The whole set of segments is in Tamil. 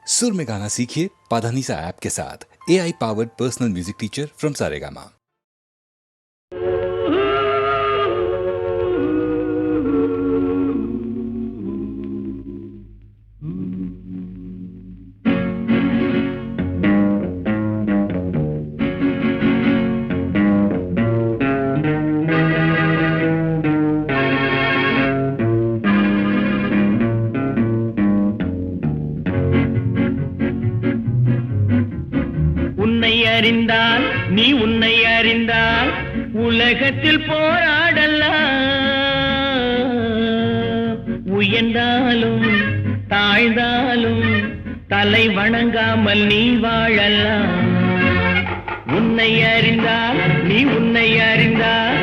सुर में गाना सीखिए पाधानीसा ऐप के साथ। AI powered personal music teacher from Saregama. அறிந்தால் நீ உன்னை அறிந்தால் உலகத்தில் போராடலாம். உயர்ந்தாலும் தாழ்ந்தாலும் தலை வணங்காமல் நீ வாழலாம். உன்னை அறிந்தால் நீ உன்னை அறிந்தால்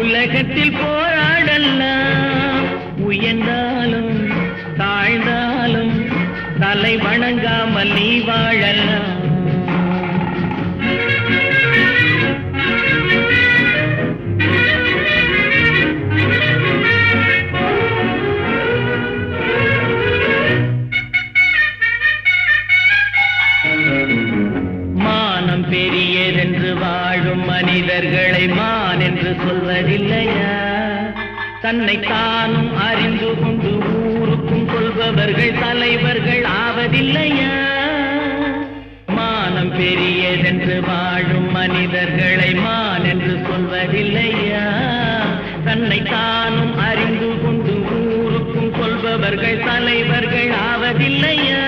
உலகத்தில் போராடலாம். உயர்ந்தாலும் தாழ்ந்தாலும் தலை வணங்காமல் நீ வாழலாம். பெரியதென்று வாழும் மனிதர்களை மான் என்று சொல்வதில்லையா? தன்னை தானும் அறிந்து கொண்டு ஊருக்கும் சொல்பவர்கள் தலைவர்கள் ஆவதில்லையா? மானம் பெரியதென்று வாழும் மனிதர்களை மான் என்று சொல்வதில்லையா? தன்னை தானும் அறிந்து கொண்டு ஊருக்கும் சொல்பவர்கள் தலைவர்கள் ஆவதில்லையா?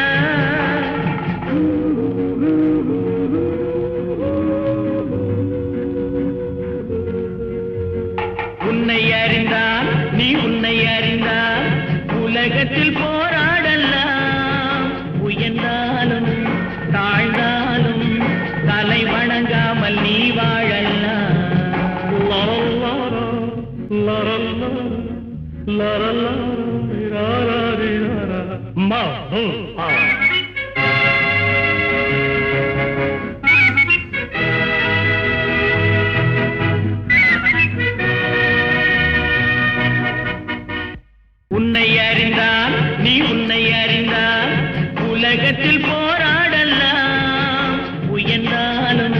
உன்னை அறிந்தால் நீ உன்னை அறிந்தால் உலகத்தில் போராடலாம். உயர்ந்தாலும் தாழ்ந்தாலும் தலை வணங்காமல் நீ வாழலாம். உன்னை அறிந்தால் நீ உன்னை அறிந்தால் உலகத்தில் போராடலாம். உயர்ந்தாலும்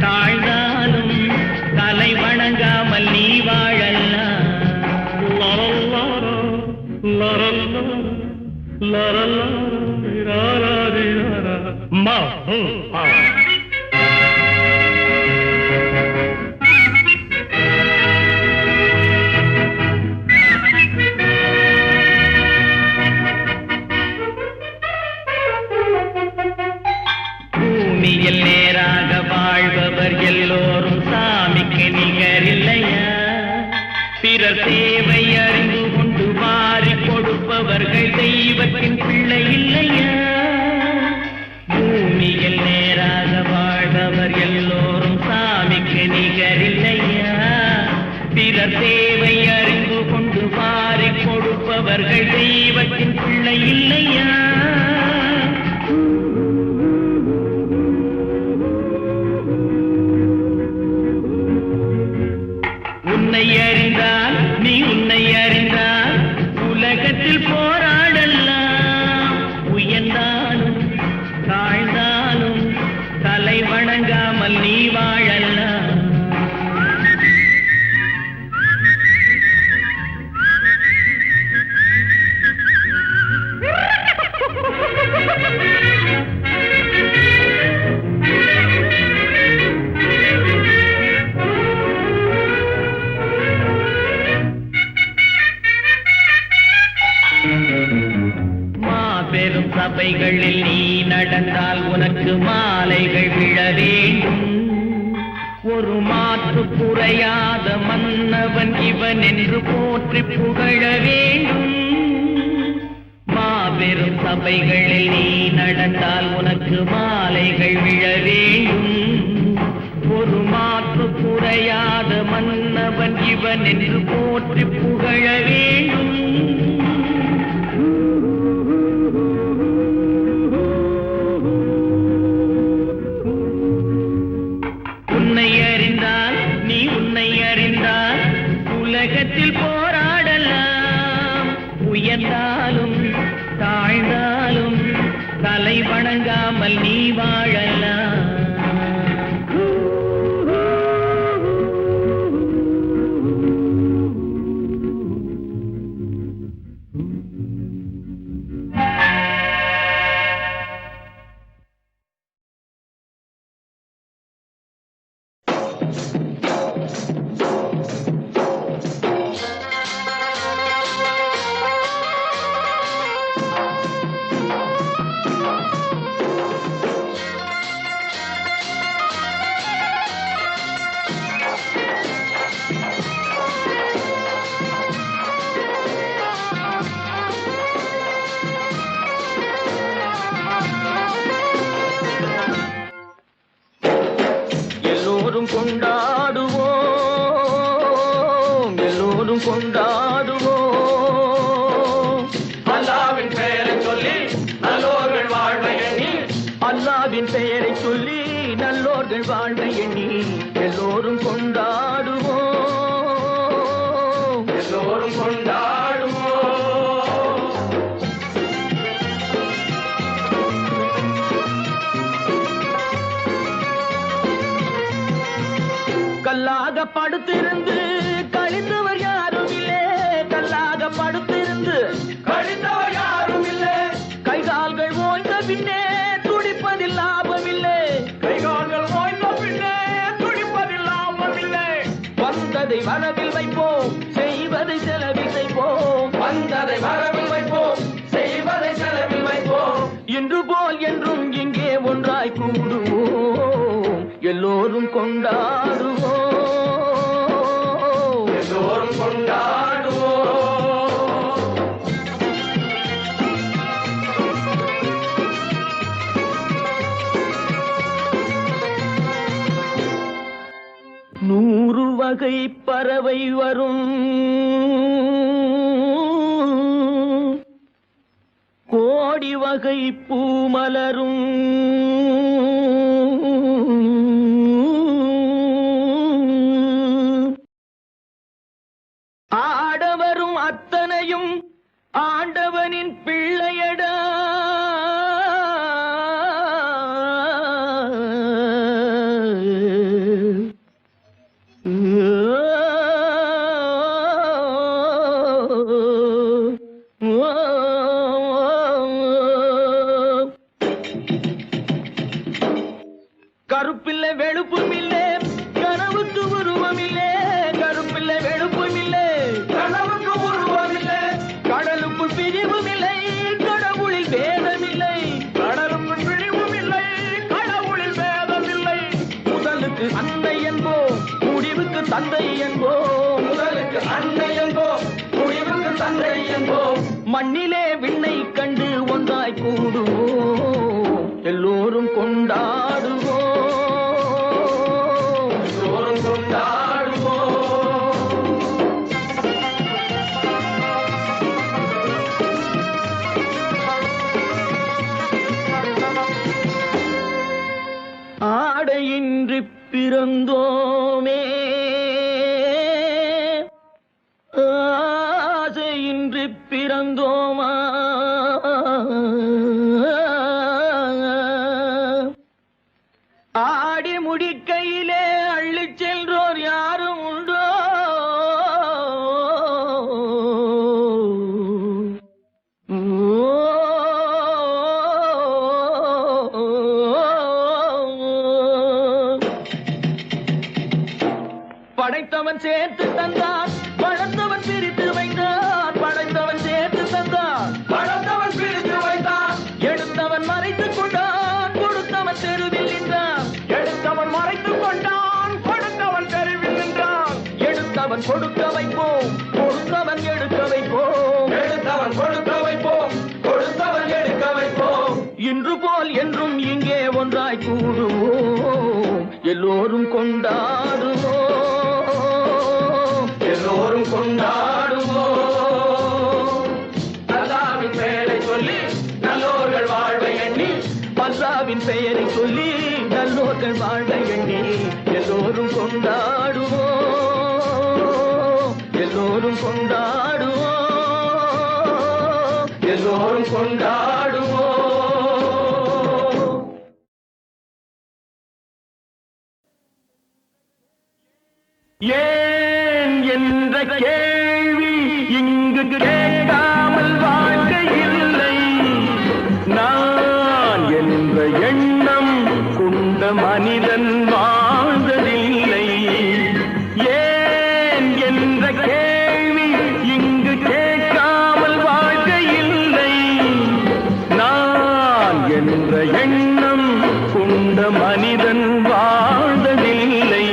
தாழ்ந்தாலும் தலை வணங்காமல் நீ வாழலாம். பூமியில் நேராக வாழ்பவர் எல்லோரும் சாமிக்கு நிகரில்லையா? பிறர் தேவை அறிந்து கொண்டு வாரி கொடுப்பவர்கள் தெய்வத்தின் பிள்ளை இல்லையா? பூமியில் நேராக வாழ்பவர் எல்லோரும் சாமிக்கு நிகரில்லையா? பிறர் தேவை அறிந்து கொண்டு வாரி கொடுப்பவர்கள் தெய்வத்தின் பிள்ளை இல்லையா? உன்னை அறிந்தால் நீ உன்னை அறிந்தால் உலகத்தில் போராடலாம். உயர்ந்தாலும் தாழ்ந்தாலும் தலை வணங்காமல் நீ வாழலாம். மாபெரும் சபைகளில் நீ நடந்தால் உனக்கு மாலைகள் விழ வேண்டும். ஒரு மாற்று குறையாத மன்னவன் இவன் என்று போற்றி புகழ வேண்டும். மாபெரும் சபைகளில் நீ நடந்தால் உனக்கு மாலைகள் விழ வேண்டும். ஒரு மாற்று குறையாத மன்னவன் இவன் என்று போற்றி புகழ வேண்டும். உன்னை அறிந்தால் நீ உன்னை அறிந்தால் உலகத்தில் போராடலாம். உயர்ந்தாலும் தாழ்ந்தாலும் தலை வணங்காமல் நீ வாழலாம். கொண்டாடுவோம், எல்லோரும் கொண்டாடுவோம். அல்லாவின் பெயரை சொல்லி நல்லோர்கள் வாழ்வை எண்ணி, அல்லாவின் பெயரை சொல்லி நல்லோர்கள் வாழ்வை எண்ணி எல்லோரும் கொண்டாடுவோம், எல்லோரும் கொண்டாடுவோம். கல்லாக படுத்திருந்து கழிந்தவர் யாரும் இல்லை, கல்லாக படுத்திருந்து கழித்தவர் யாரும் இல்லை, கைகால்கள் ஓய்ந்த பின்னே துடிப்பதில் லாபமில்லை, கைகால்கள் ஓய்ந்த பின்னே துடிப்பதில் லாபமில்லை. வந்ததை வரவில் வைப்போம், செய்வதை செலவில் செய்வோம், வந்ததை வரவில் வைப்போம், செய்வதை செலவில் வைப்போம். இன்று போல் என்றும் இங்கே ஒன்றாய் கூடுவோம், எல்லோரும் கொண்டாடுவோம், எல்லோரும் கொண்டாடுவோம். நூறு வகை பறவை வரும், கோடி வகை பூமலரும், ஆடவரும் அத்தனையும் ஆண்டவனின் பிள்ளையடா, கருப்பில்லை வெளுப்பும் இல்லை, கனவுக்கு உருவம் இல்லை, கருப்பில்லை வெளுப்பும் இல்லை, கனவுக்கு உருவமில்லை, கடலுக்குள் பிரிவும் இல்லை, கடவுளில் வேதமில்லை, கடலுக்குள் பிழிவும் இல்லை, கடவுளில் வேதமில்லை. முதலுக்கு அன்னை என்போம், முடிவுக்கு தந்தை என்போம், முதலுக்கு அன்னை என்போம், முடிவுக்கு தந்தை என்போம். மண்ணிலே விண்ணை கண்டு ஒன்றாய் கூடுவோம், எல்லோரும் கொண்டாடுவோம், எல்லோரும் கொண்டாடுவோம். ஆடையின்றி பிறந்தோமே, ஆசையின்றி பிறந்தோமா, ஆடி முடிக்கையிலே அள்ளிச் சென்றோர் யாரும் உண்டோ, படைத்தவன் சேர்த்து தந்தான், படைத்தவன் பிரித்து வைத்தான், படைத்தவன் சேர்த்து தந்தான், படைத்தவன் பிரித்து வைத்தான், எடுத்தவன் மறைத்துக் கொண்டான், கொடுத்தவன் தெருவில் நின்றான், எடுத்தவன் மறைத்துக் கொண்டான், கொடுத்தவன் தெருவில் நின்றான். எடுத்தவன் கொடுக்க வைப்போம், கொடுத்தவன் எடுக்க வைப்போம், எடுத்தவன் கொடுக்க வைப்போம், கொடுத்தவன் எடுக்க வைப்போம். இன்று போல் என்றும் இங்கே ஒன்றாய் கூடுவோம், எல்லோரும் கொண்டாடுவோம், எல்லோரும் கொண்டாடுவோம். அல்லாவின் பெயரை சொல்லி நல்லோர்கள் வாழ்வை எண்ணி, அல்லாவின் பெயரை சொல்லி நல்லோர்கள் வாழ எண்ணி எல்லோரும் கொண்டாடுவோம், எல்லோரும் கொண்டாடுவோம், எல்லோரும் கொண்டாடுவோம். ஏன் என்ற கேள்வி இங்கு கேட்காமல் வாழ்க்கை இல்லை. நான் என்ற எண்ணம் கொண்ட மனிதன் வாழ்ந்ததில்லை. ஏன் என்ற கேள்வி இங்கு கேட்காமல் வாழ்க்கை இல்லை. நான் என்ற எண்ணம் கொண்ட மனிதன் வாழ்ந்ததில்லை.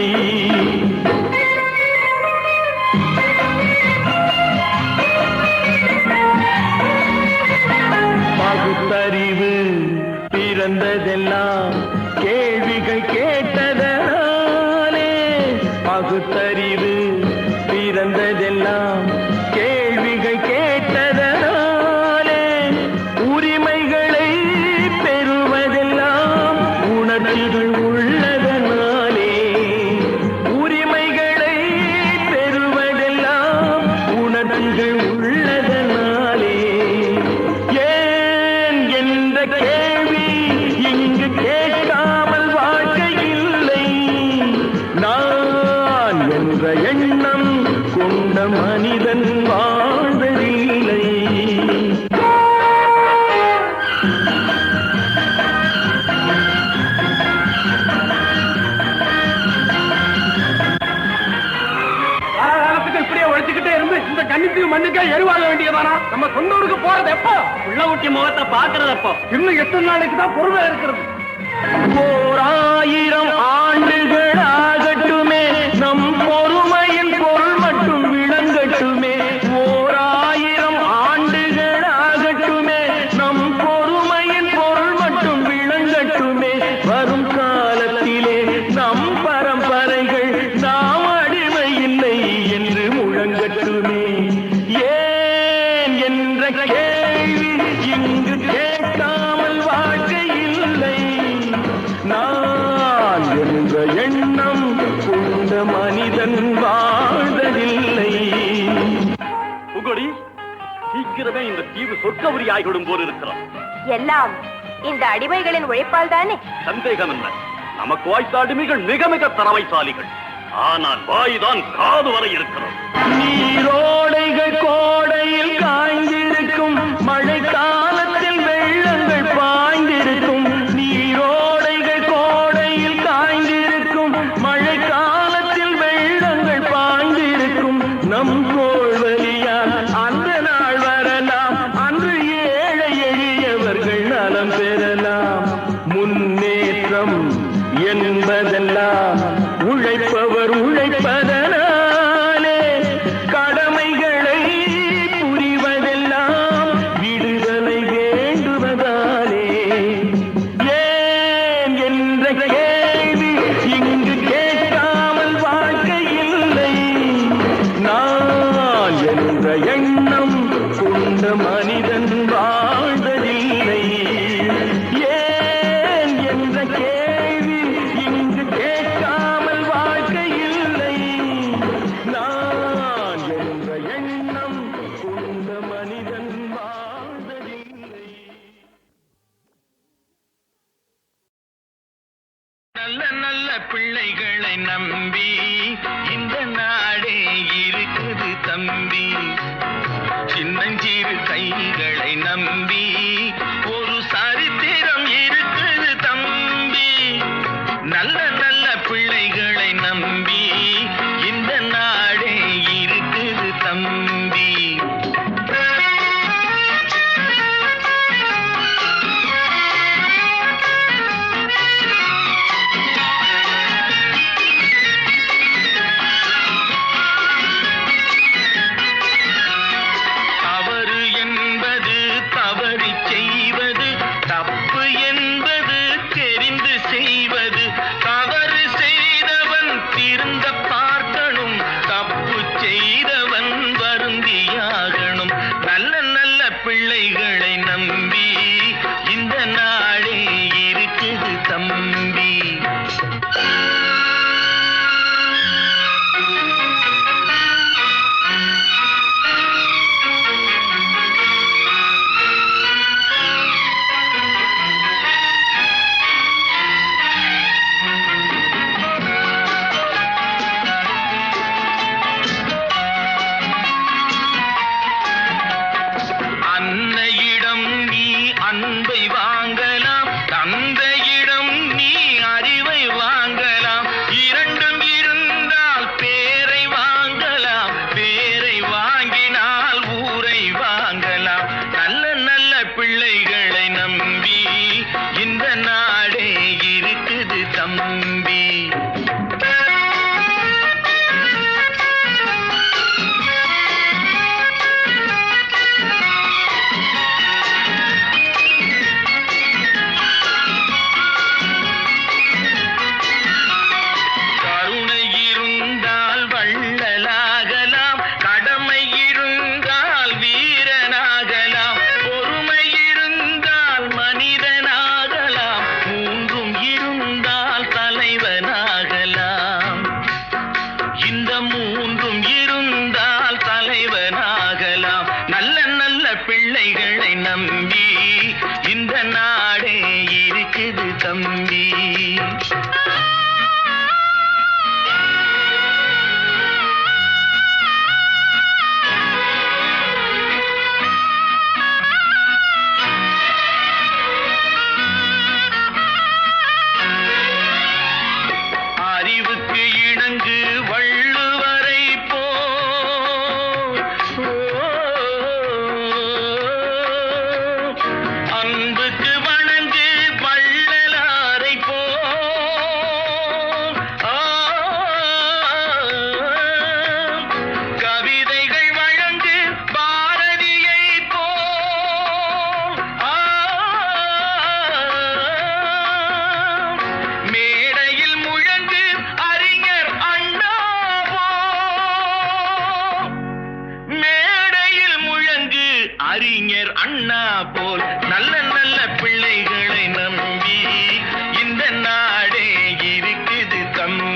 பகுத்தறிவு பிறந்ததெல்லாம் கேள்விகள் கேட்டதனாலே. பகுத்தறிவு பிறந்ததெல்லாம் கேள்விகள் கேட்டதனாலே. உரிமைகளை பெறுவதெல்லாம் உணர்வுகள் உள்ளதனாலே. உரிமைகளை பெறுவதெல்லாம் உணர்வுகள் உள்ளதனாலே. ஏன் என்ற கேள்வி இங்கு கேட்காமல் வாழ்க்கை இல்லை. நான் என்ற எண்ணம் கொண்ட மனிதன் வாழ்வதில்லை. காலத்துக்கு இப்படியே உழைச்சுக்கிட்டே இருந்து இந்த கண்ணிக்கு மண்ணுக்கே எருவாக வேண்டியதானா? நம்ம சொந்த ஊருக்கு போறது எப்போ? உள்ள ஊட்டி முகத்தை பாக்குறது எப்போ? இன்னும் எத்தனை நாளைக்கு தான் பொறுமை இருக்கிறது? 1000 ஆண்டுகள் ஆகட்டுமே, நம் பொறுமையின் பொருள் மட்டும் விளங்கட்டுமே. 1000 ஆண்டுகள் ஆகட்டுமே, நம் பொறுமையின் பொருள் மட்டும் விளங்கட்டுமே. வரும் காலத்திலே நம் பரம்பரைகள் நாம் அடிமை இல்லை என்று முழங்கட்டுமே. ஏன் என்ற கேள்வி இங்கு கேட்காமல் வாழ்க்கை இல்லை. நான் என்ற எண்ணம் கொண்ட மனிதன் வாழ்வதில்லை. புகழி, சீக்கிரமே இந்த தீவு சொர்க்கபுரி ஆகிவிடும் போல் இருக்கிறோம். எல்லாம் இந்த அடிமைகளின் உழைப்பால் தானே? சந்தேகம் என்ன? நமக்கு வாய்த்த அடிமைகள் மிக மிக திறமைசாலிகள். ஆனால் வாய்தான் காது வரை இருக்கிறது. நீரோடைகள் கோடையில் காய்ந்திருக்கும், மழை காலத்தில் வெள்ளங்கள் பாய்ந்திருக்கும். நீரோடைகள் கோடையில் காய்ந்திருக்கும், மழை காலத்தில் வெள்ளங்கள் பாய்ந்திருக்கும். நம் தோல்வலியால் அந்த நாள் வரலாம், அன்று ஏழை எளியவர்கள் நலம் பெறலாம். முன்னேற்றம் என்பதெல்லாம் உழைப்பவர் உழைப்பதனாலே. கடமைகளை புரிவதெல்லாம் விடுதலை வேண்டுவதாலே. ஏன் என்ற கேள்வி இங்கு கேட்காமல் வாழ்க்கை இல்லை. நான் என்ற எண்ணம் கொண்ட மனிதன் வாழ்வதில்லை. ஏன் என்ற கேள்வி இங்கு கேட்காமல் வாழ்க்கை இல்லை. நான் என்ற எண்ணம் கொண்ட மனிதன் வாழ்வதில்லை. நல்ல நல்ல பிள்ளைகளை நம்பி இந்த நாடே இருக்குது தம்பி. சின்னஞ்சிறு கைகளை நம்பி ஒரு சரித்திரம் இருக்குது தம்பி. நல்ல நல்ல பிள்ளைகளை நம்பி இந்த நாடே இருக்குது தம்பி. தவறு என்பது தவறி செய்வது, தப்பு என்பது தெரிந்து செய்வது. தவறு செய்தவன் திருந்த பார்க்கணும், தப்பு செய்தவன் வருந்தியாகணும். நல்ல நல்ல பிள்ளைகளை நம்பி இந்த நாடே இருக்குது தம்பி. நாடே இருக்குது தம்பி. அறிவுக்கு இணங்கு வள்ளுவரை போ அன்புக்கு வணங்கு வள்ளலாரை போ கவிதைகள் வழங்கு பாரதியை போ மேடையில் முழங்கு அறிஞர் அண்ணாவோ மேடையில் முழங்கு அறிஞர் அண்ணா போல் நல்ல நல்ல பிள்ளைகளை நம்பி இந்த நாடே இருக்குது தம்பி.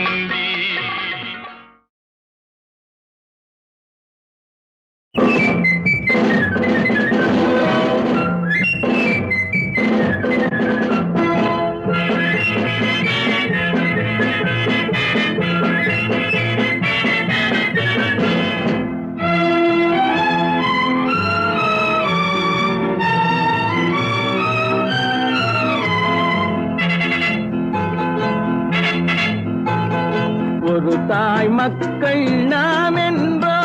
ஒரு தாய் மக்கள் நாம் என்போம்,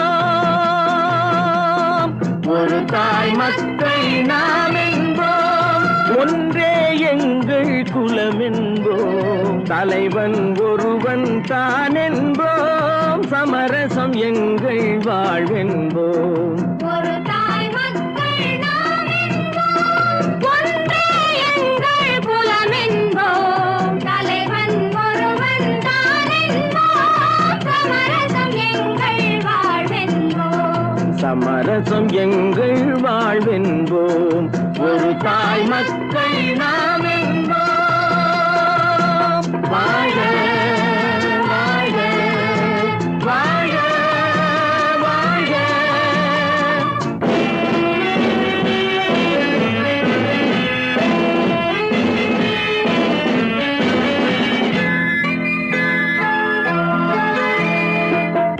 ஒரு தாய் மக்கள் நாம் என்போம், ஒன்றே எங்கள் குலம் என்போம், தலைவன் ஒருவன் தான் என்போம், சமரசம் எங்கள் வாழ்வென்போம். ஒரு தாய் மக்கள் நாம் என்போம், ஒன்றே எங்கள் குலம் என்போம், தலைவன் ஒருவன் தான் என்போம், சமரசம் எங்கள் வாழ்வென்போம். சமரசம் எங்கள் வாழ்வென்போம். ஒரு தாய் மக்கள் நாம் என்போம். வாழ வாழ வாழ வாழ.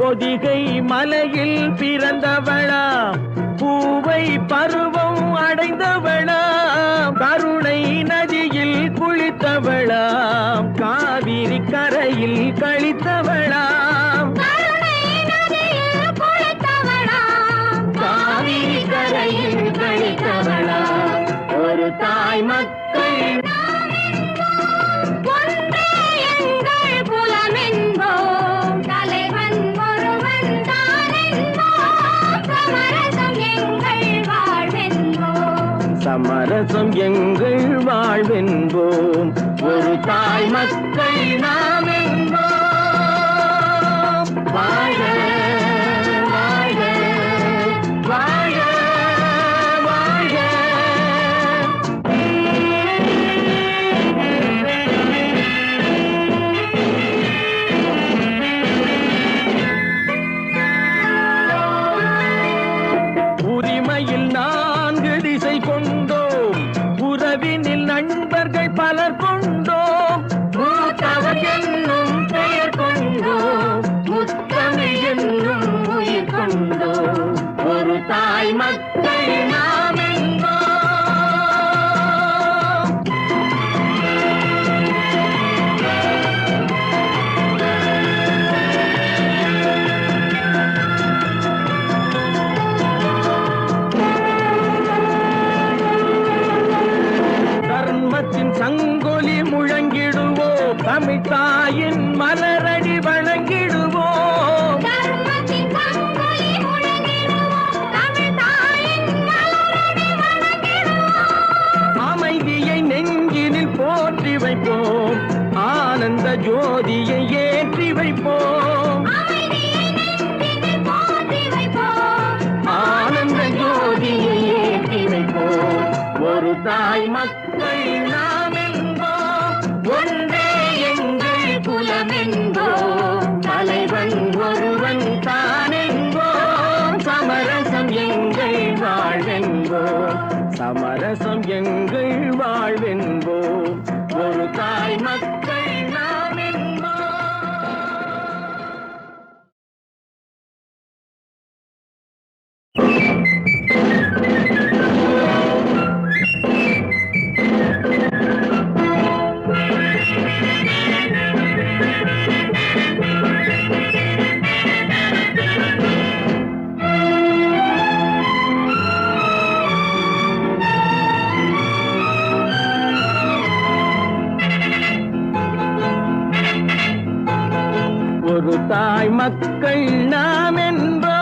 பொதிகை மலையில் பிறந்தவளா, பூவை பருவம் அடைந்தவளா, கருணை நதியில் குளித்தவளா, காவிரி கரையில் கழித்தவளா, கருணை நதியில் குளித்தவளாம், காவிரி கரையில் கழித்தவளா. ஒரு தாய் மக்கள் ஒன்றே எங்கள் குலம் என்போம், தலைவன் ஒருவன் தான் என்போம், சமரசம் எங்கள் வாழ்வென்போம். சமரசம் எங்கள் வாழ்வென்போம். ஒரு தாய் மக்கள் நாம் என்போம். வாழ வாழ வாழ வாழ. உரிமையில் 4 திசை கொண்டோம், உறவினில் நண்பர்கள் பலர் கொண்டோம், மூத்தவர் என்னும் பெயர் கொண்டோம், முத்தமிழ் என்னும் உயிர் கொண்டோம். ஒரு தாய் மக்கள் நாம் என்போம். தர்மத்தின் சங்கொலி முழங்கிடுவோம், தமிழ் தாயின் மலரடி வணங்கிடுவோம். தர்மத்தின் சங்கொலி முழங்கிடுவோம், தமிழ் தாயின் மலரடி வணங்கிடுவோம். அமைதியை நெஞ்சினில் போற்றி வைப்போம், ஆனந்த ஜோதியை ஏற்றி வைப்போம், அமைதியை நெஞ்சினில் போற்றி வைப்போம், ஆனந்த ஜோதியை ஏற்றி வைப்போம். ஒரு தாய் மக்கள் நாம் என்போம், ஒன்றே எங்கள் குலம் என்போம், தலைவன் ஒருவன் தான் என்போம், சமரசம் எங்கள் வாழ்வென்போம். சமரசம் எங்கள் வாழ்வென்போம். என்போம், ஒரு தாய் மக்கள் நாம் என்போம். ஒரு தாய் மக்கள் நாம் என்போம்,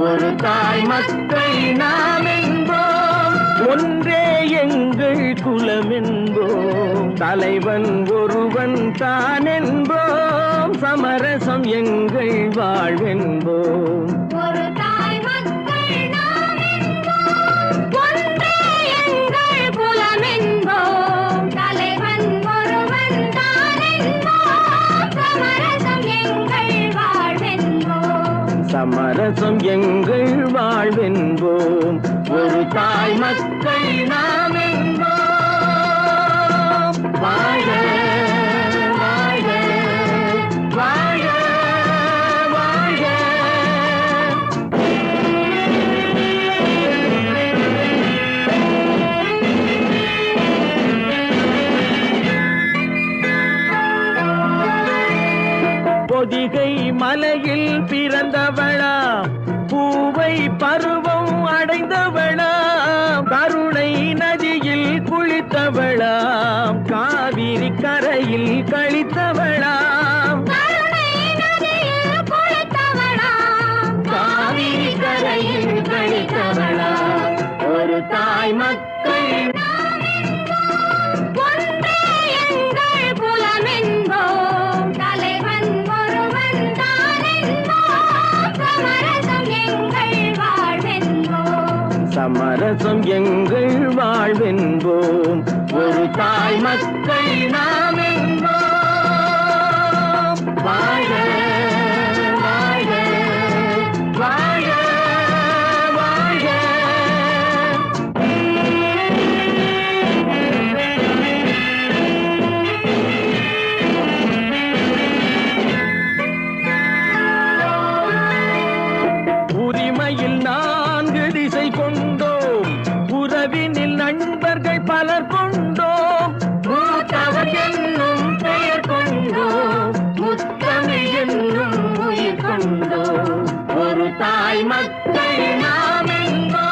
ஒரு தாய் மக்கள் நாம் என்போம், ஒன்றே எங்கள் குலம் என்போம், தலைவன் ஒருவன் தான் என்போம், சமரசம் எங்கள் வாழ்வென்போம். ஒரு தாய் மக்கள் நாம் என்போம், ஒன்றே எங்கள் குலம் என்போம், தலைவன் ஒருவன் தான் என்போம், சமரசம் எங்கள் வாழ்வென்போம். சமரசம் எங்கள் வாழ்வென்போம், ஒரு தாய் மக்கள் நாம் என்போம். வாழ வாழ வாழ வாழ. பொதிகை மலையில் பிறந்தவளா, பூவை பருவம் அடைந்தவளா, கருணை நதியில் குளித்தவளாம், காவிரி கரையில் கழித்தவளாம், கருணை நதியில் குளித்தவளாம், காவிரி கரையில் கழித்தவளாம், ஒரு தாய் மக்கள் ஒன்றே எங்கள் குலம் என்போம், தலைவன் ஒருவன் தான் என்போம், சமரசம் எங்கள் வாழ்வென்போம். சமரசம் எங்கள் வாழ்வென்போம், ஒரு தாய் மக்கள் நாம் என்போம். வாழ வாழ வாழ வாழ. உரிமையில் 4 திசை கொண்டோம், உறவினில் நண்பர்கள் பலர் கொண்டோம், மூத்தவர் என்னும் பெயர் கொண்டோம், முத்தமிழ் என்னும் உயிர் கொண்டோம், ஒரு தாய் மக்கள் நாம் என்போம்.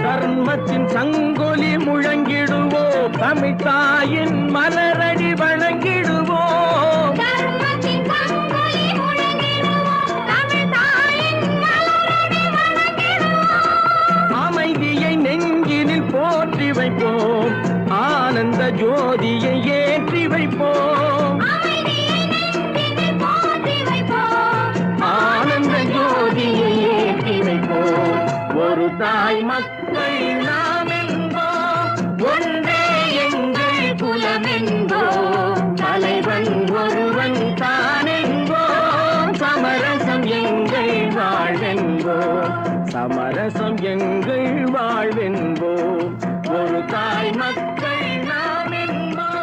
தர்மத்தின் சங்கொலி முழங்கிடுவோம், தமிழ் தாயின் மலரடி வணங்கிடுவோம், தர்மத்தின் சங்கொலி முழங்கிடுவோம், தமிழ் தாயின் மலரடி வணங்கிடுவோம். அமைதியை நெஞ்சினில் போற்றி வைப்போம், ஆனந்த ஜோதியை ஏற்றி வைப்போம், அமைதியை நெஞ்சினில் போற்றி வைப்போம், ஆனந்த ஜோதியை ஏற்றி வைப்போம், ஒரு தாய் மக்கள் நாம் என்போம், ஒன்றே எங்கள் குலம் என்போம், தலைவன் ஒருவன் தான் என்போம், சமரசம் எங்கள் வாழ்வென்போம், சமரசம் எங்கள் வாழ்வென்போம், ஒரு தாய் மக்கள் நாம் என்போம்.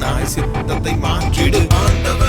தாய் சித்தத்தை மாற்றிடு ஆண்டவர்